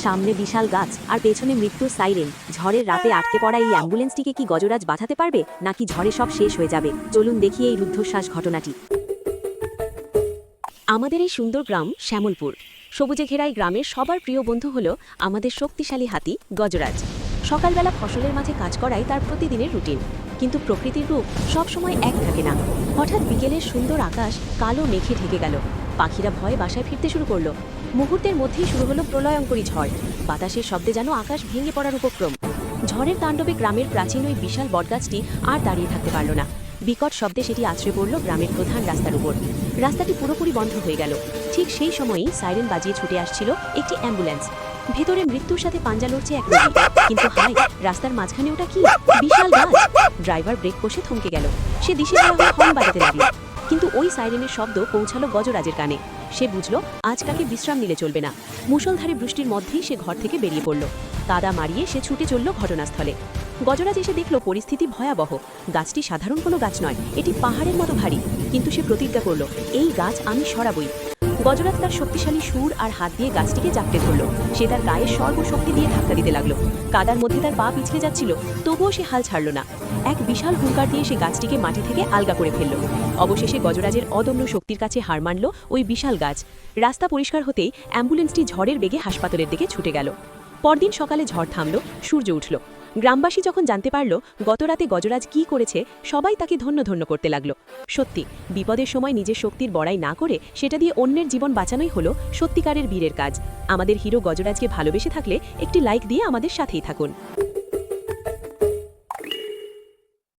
সামনে বিশাল গাছ আর পেছনে মৃত্যুর সাইরেন। ঝড়ের রাতে আটকে পড়া এই অ্যাম্বুলেন্সটিকে কি গজরাজ বাঁচাতে পারবে, নাকি ঝড়ে সব শেষ হয়ে যাবে? চলুন দেখি এই রুদ্ধশ্বাস ঘটনাটি। আমাদের এই সুন্দর গ্রাম শ্যামলপুর। সবুজে ঘেরা এই গ্রামের সবার প্রিয় বন্ধু হলো আমাদের শক্তিশালী হাতি গজরাজ। সকালবেলা ফসলের মাঝে কাজ করাই তার প্রতিদিনের রুটিন। কিন্তু প্রকৃতির রূপ সবসময় এক থাকে না। হঠাৎ বিকেলের সুন্দর আকাশ কালো মেঘে ঢেকে গেল। পাখিরা ভয়ে বাসায় ফিরতে শুরু করলো। মুহূর্তের মধ্যেই শুরু হলো প্রলয়ঙ্করী ঝড়। বাতাসের শব্দে যেন আকাশ ভেঙে পড়ার উপক্রম। ঝড়ের তাণ্ডবে গ্রামের প্রাচীন ওই বিশাল বটগাছটি আর দাঁড়িয়ে থাকতে পারল না। বিকট শব্দে সেটি আছড়ে পড়ল গ্রামের প্রধান রাস্তার উপর। রাস্তাটি পুরোপুরি বন্ধ হয়ে গেল। ঠিক সেই সময়ই সাইরেন বাজিয়ে ছুটে আসছিল একটি অ্যাম্বুলেন্স। ভেতরে মৃত্যুর সাথে পাঞ্জা লড়ছে এক রোগী। কিন্তু হাই, রাস্তার মাঝখানে ওটা কি? বিশাল গাছ! ড্রাইভার ব্রেক কষে থমকে গেল। সে দিশেহারা হয়ে হর্ন বাজাতে লাগলো। কিন্তু ওই সাইরেনের শব্দ পৌঁছালো গজরাজের কানে। সে বুঝল আজ তাকে বিশ্রাম নিলে চলবে না। মুষলধারে বৃষ্টির মধ্যেই সে ঘর থেকে বেরিয়ে পড়ল। কাদা মারিয়ে সে ছুটে চলল ঘটনাস্থলে। গজরাজ এসে দেখল পরিস্থিতি ভয়াবহ। গাছটি সাধারণ কোনো গাছ নয়, এটি পাহাড়ের মতো ভারী। কিন্তু সে প্রতিজ্ঞা করল, এই গাছ আমি সরাবই। গজরাজ তার শক্তিশালী সুর আর হাত দিয়ে গাছটিকে জাপটে ধরল। সে তার গায়ে সর্বশক্তি দিয়ে ধাক্কা দিতে লাগলো। কাদার মধ্যে তার পা পিছলে যাচ্ছিল, তবুও সে হাল ছাড়ল না। এক বিশাল হুঙ্কার দিয়ে সে গাছটিকে মাটি থেকে আলগা করে ফেলল। অবশেষে গজরাজের অদম্য শক্তির কাছে হার মানল ওই বিশাল গাছ। রাস্তা পরিষ্কার হতেই অ্যাম্বুলেন্সটি ঝড়ের বেগে হাসপাতালের দিকে ছুটে গেল। পরদিন সকালে ঝড় থামল, সূর্য উঠল। গ্রামবাসী যখন জানতে পারল গতরাতে গজরাজ কি করেছে, সবাই তাকে ধন্য ধন্য করতে লাগলো। সত্যি, বিপদের সময় নিজের শক্তির বড়াই না করে সেটা দিয়ে অন্যের জীবন বাঁচানোই হলো সত্যিকারের বীরের কাজ। আমাদের হিরো গজরাজকে ভালোবেসে থাকলে একটি লাইক দিয়ে আমাদের সাথেই থাকুন।